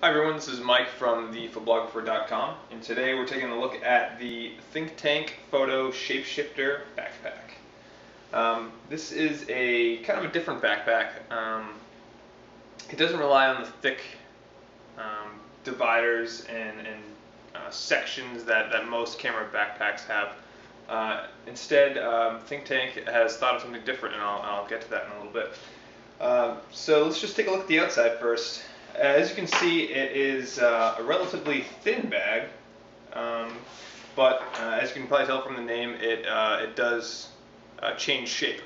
Hi everyone, this is Mike from thephotographer.com, and today we're taking a look at the ThinkTank Photo Shapeshifter backpack. This is a kind of a different backpack. It doesn't rely on the thick dividers and sections that most camera backpacks have. Instead, ThinkTank has thought of something different, and I'll get to that in a little bit. So let's just take a look at the outside first. As you can see, it is a relatively thin bag, but as you can probably tell from the name, it does change shape.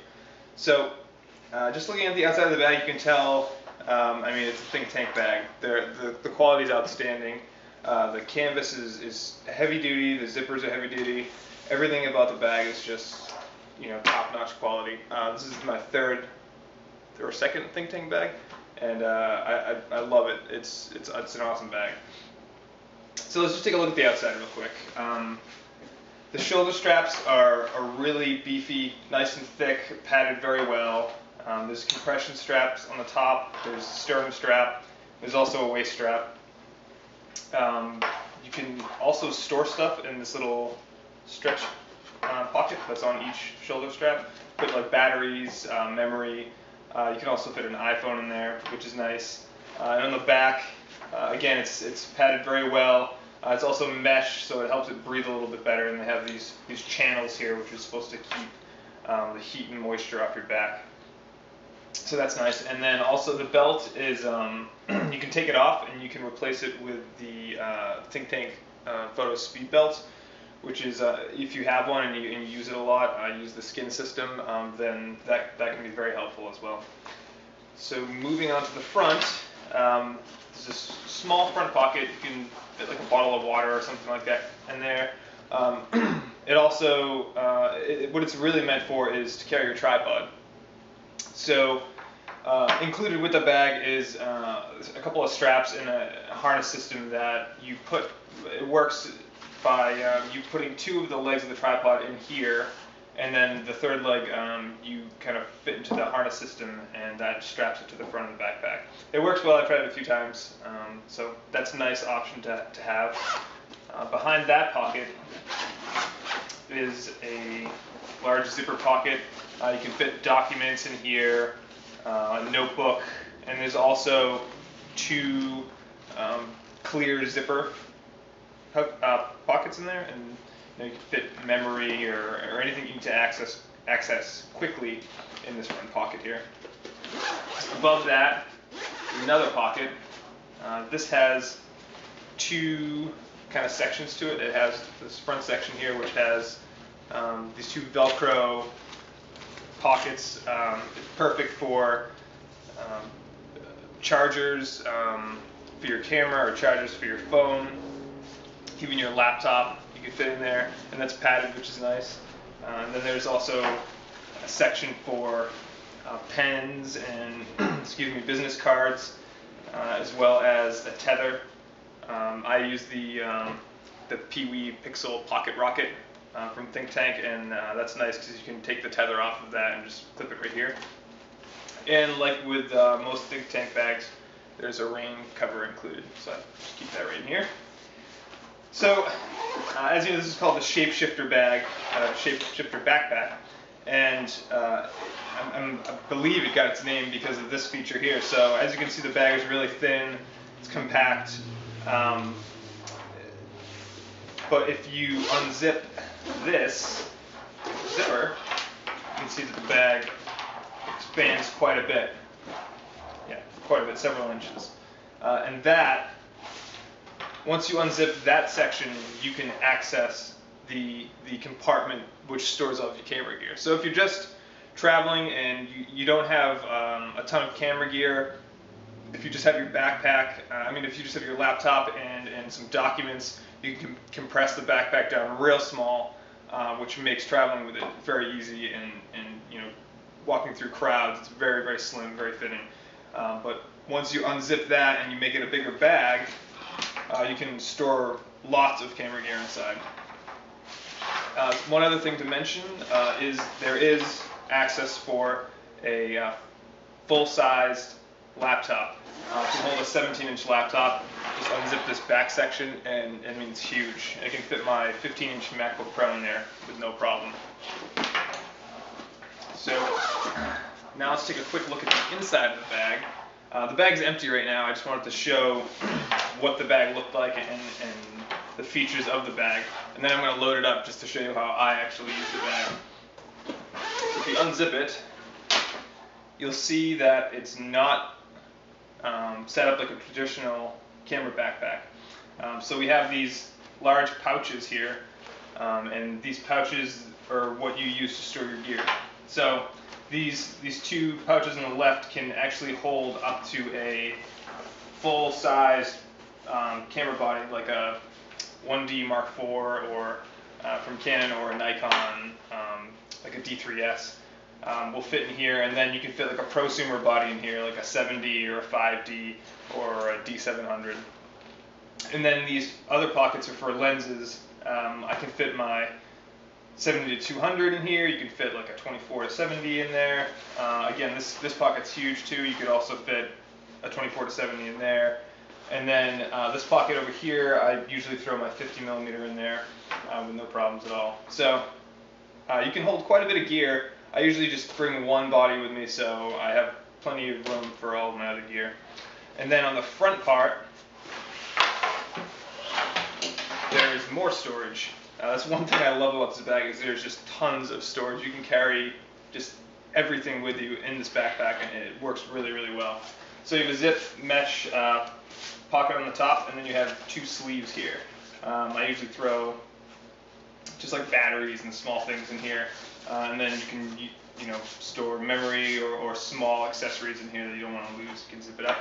So just looking at the outside of the bag, you can tell, I mean, it's a ThinkTank bag. The quality is outstanding. The canvas is heavy duty, the zippers are heavy duty. Everything about the bag is just, top-notch quality. This is my third or second ThinkTank bag. And I love it. It's an awesome bag. So let's just take a look at the outside real quick. The shoulder straps are really beefy, nice and thick, padded very well. There's compression straps on the top. There's a sternum strap. There's also a waist strap. You can also store stuff in this little stretch pocket that's on each shoulder strap. Put like batteries, memory. You can also fit an iPhone in there, which is nice. And on the back, again, it's padded very well. It's also mesh, so it helps it breathe a little bit better. And they have these channels here, which is supposed to keep the heat and moisture off your back. So that's nice. And then also the belt is, you can take it off and you can replace it with the ThinkTank Photo Speed Belt, which is, if you have one and you use it a lot, use the skin system, then that can be very helpful as well. So moving on to the front, there's this small front pocket. You can fit like a bottle of water or something like that in there. It also, what it's really meant for is to carry your tripod. So included with the bag is a couple of straps and a harness system that you put. It works by you putting two of the legs of the tripod in here, and then the third leg you kind of fit into the harness system, and that straps it to the front of the backpack. It works well. I've tried it a few times, so that's a nice option to have. Behind that pocket is a large zipper pocket. You can fit documents in here, a notebook, and there's also two clear zipper pockets in there, and you can fit memory or anything you need to access quickly in this front pocket here. Above that, another pocket. This has two kind of sections to it. It has this front section here, which has these two Velcro pockets. It's perfect for chargers for your camera or chargers for your phone. Even your laptop, you can fit in there, and that's padded, which is nice. And then there's also a section for pens and business cards, as well as a tether. I use the Peewee Pixel Pocket Rocket from ThinkTank, and that's nice because you can take the tether off of that and just clip it right here. And like with most ThinkTank bags, there's a rain cover included, so I just keep that right in here. So, as you know, this is called the Shapeshifter bag, Shapeshifter backpack, and I believe it got its name because of this feature here. So, as you can see, the bag is really thin, it's compact, but if you unzip this zipper, you can see that the bag expands quite a bit. Yeah, quite a bit, several inches, and that. Once you unzip that section, you can access the compartment which stores all of your camera gear. So if you're just traveling and you don't have a ton of camera gear, if you just have your backpack, if you just have your laptop and some documents, you can compress the backpack down real small, which makes traveling with it very easy, and walking through crowds, it's very, very slim, very fitting. But once you unzip that and you make it a bigger bag, you can store lots of camera gear inside. One other thing to mention is there is access for a full-sized laptop. It can hold a 17-inch laptop. just unzip this back section, and I mean, it's huge. I can fit my 15-inch MacBook Pro in there with no problem. So now let's take a quick look at the inside of the bag. The bag's empty right now. I just wanted to show what the bag looked like and the features of the bag. And then I'm going to load it up just to show you how I actually use the bag. If you unzip it, you'll see that it's not set up like a traditional camera backpack. So we have these large pouches here, and these pouches are what you use to store your gear. So these two pouches on the left can actually hold up to a full-size camera body, like a 1D Mark IV or from Canon, or a Nikon, like a D3S. Will fit in here, and then you can fit like a prosumer body in here, like a 7D or a 5D or a D700. And then these other pockets are for lenses. I can fit my 70 to 200 in here. You can fit like a 24 to 70 in there. Again, this pocket's huge too. You could also fit a 24 to 70 in there. And then this pocket over here, I usually throw my 50mm in there with no problems at all. So you can hold quite a bit of gear. I usually just bring one body with me, so I have plenty of room for all of my other gear. And then on the front part, there's more storage. That's one thing I love about this bag, is there's just tons of storage. You can carry just everything with you in this backpack, and it works really, really well. So you have a zip mesh pocket on the top, and then you have two sleeves here. I usually throw just like batteries and small things in here, and then you can store memory or small accessories in here that you don't want to lose. You can zip it up.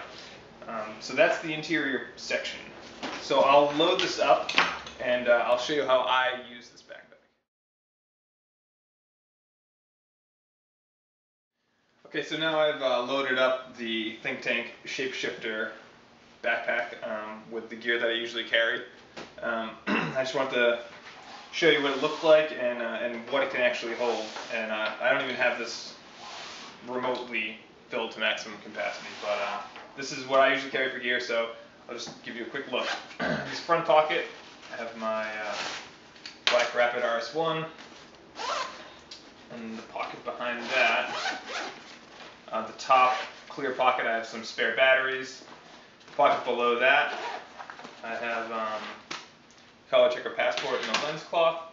So that's the interior section. So I'll load this up, and I'll show you how I use this backpack. Okay, so now I've loaded up the ThinkTank Shapeshifter backpack with the gear that I usually carry. I just want to show you what it looked like and what it can actually hold. And I don't even have this remotely filled to maximum capacity, but this is what I usually carry for gear, so I'll just give you a quick look. This front pocket, I have my Black Rapid RS1, and the pocket behind that, the top clear pocket, I have some spare batteries. The pocket below that, I have color checker passport and a lens cloth.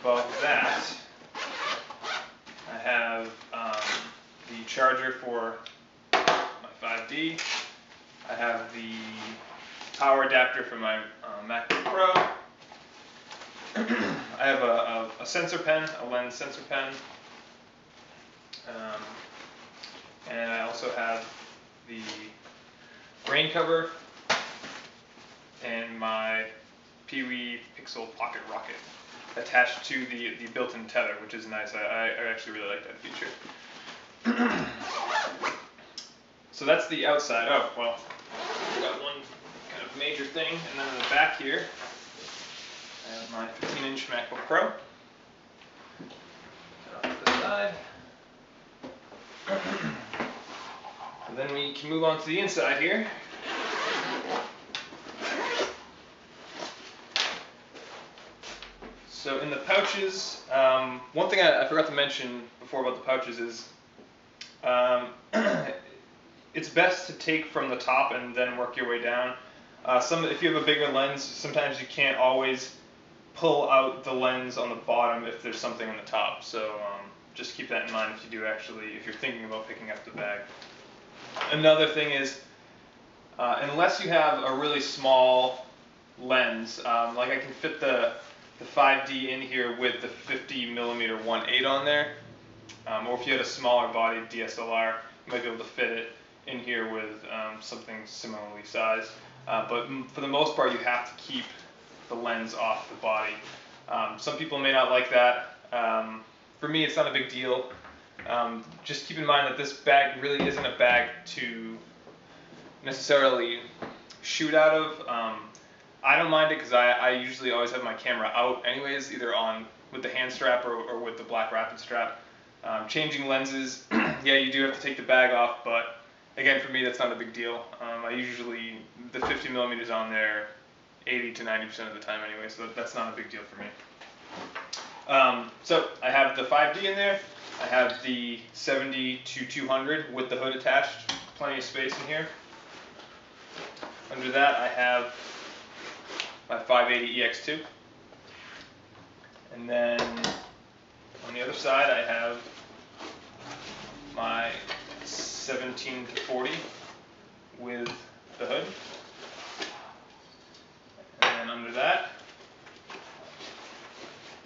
Above that, I have the charger for my 5D. I have the power adapter for my MacBook Pro. I have a sensor pen, a lens sensor pen. And I also have the rain cover and my Peewee Pixel Pocket Rocket attached to the built-in tether, which is nice. I actually really like that feature. So that's the outside. Oh, well, I've got one kind of major thing, and then in the back here, I have my 15-inch MacBook Pro. Set off to the side. And then we can move on to the inside here. So in the pouches, one thing I forgot to mention before about the pouches is it's best to take from the top and then work your way down. If you have a bigger lens, sometimes you can't always pull out the lens on the bottom if there's something on the top. So just keep that in mind if you're thinking about picking up the bag. Another thing is, unless you have a really small lens, like I can fit the 5D in here with the 50mm 1.8 on there, or if you had a smaller body DSLR, you might be able to fit it in here with something similarly sized. But for the most part, you have to keep the lens off the body. Some people may not like that. For me, it's not a big deal. Just keep in mind that this bag really isn't a bag to necessarily shoot out of. I don't mind it because I usually always have my camera out anyways, either with the hand strap or with the Black Rapid strap. Changing lenses, yeah, you do have to take the bag off, but again, for me, that's not a big deal. I usually, the 50 millimeters on there 80 to 90% of the time anyway, so that's not a big deal for me. So I have the 5D in there. I have the 70 to 200 with the hood attached. Plenty of space in here. Under that, I have my 580 EX2. And then on the other side, I have my 17 to 40 with the hood. And then under that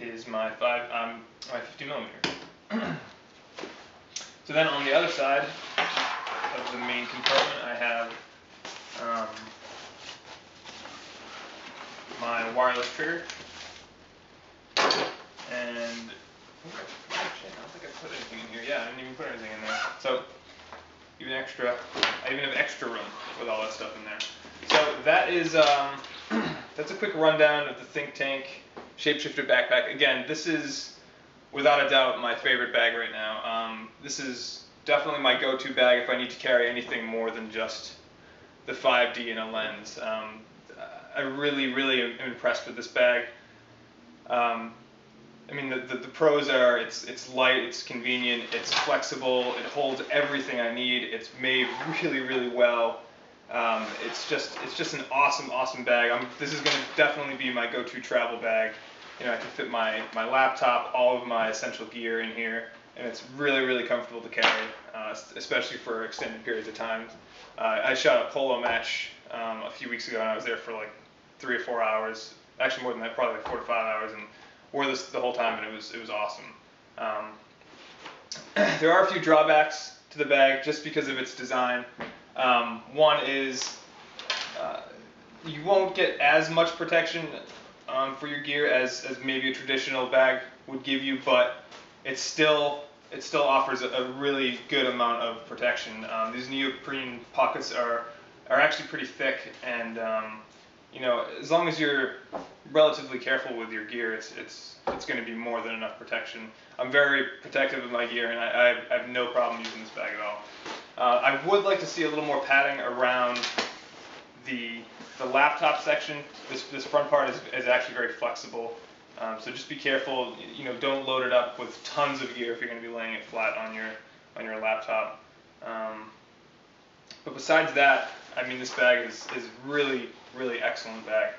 is my 50 millimeter. So then on the other side of the main compartment, I have my wireless trigger, and I don't think I put anything in here. Yeah, I didn't even put anything in there. So I even have extra room with all that stuff in there. So that is that's a quick rundown of the Think Tank Shapeshifter backpack. Again, this is without a doubt my favorite bag right now. This is definitely my go-to bag if I need to carry anything more than just the 5D and a lens. I really, really am impressed with this bag. I mean, the pros are it's light, it's convenient, it's flexible, it holds everything I need. It's made really, really well. It's just an awesome bag. This is going to definitely be my go-to travel bag. You know, I can fit my laptop, all of my essential gear in here, and it's really, really comfortable to carry, especially for extended periods of time. I shot a polo match a few weeks ago, and I was there for like 3 or 4 hours. Actually, more than that, probably like 4 to 5 hours, and wore this the whole time, and it was awesome. There are a few drawbacks to the bag just because of its design. One is you won't get as much protection for your gear as maybe a traditional bag would give you, but it still offers a really good amount of protection. These neoprene pockets are actually pretty thick, and you know, as long as you're relatively careful with your gear, it's going to be more than enough protection. I'm very protective of my gear, and I have no problem using this bag at all. I would like to see a little more padding around the laptop section. This front part is actually very flexible, so just be careful. You know, don't load it up with tons of gear if you're going to be laying it flat on your laptop. But besides that, I mean, this bag is really, really excellent bag.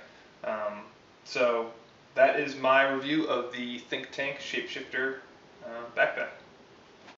So that is my review of the Think Tank Shapeshifter backpack.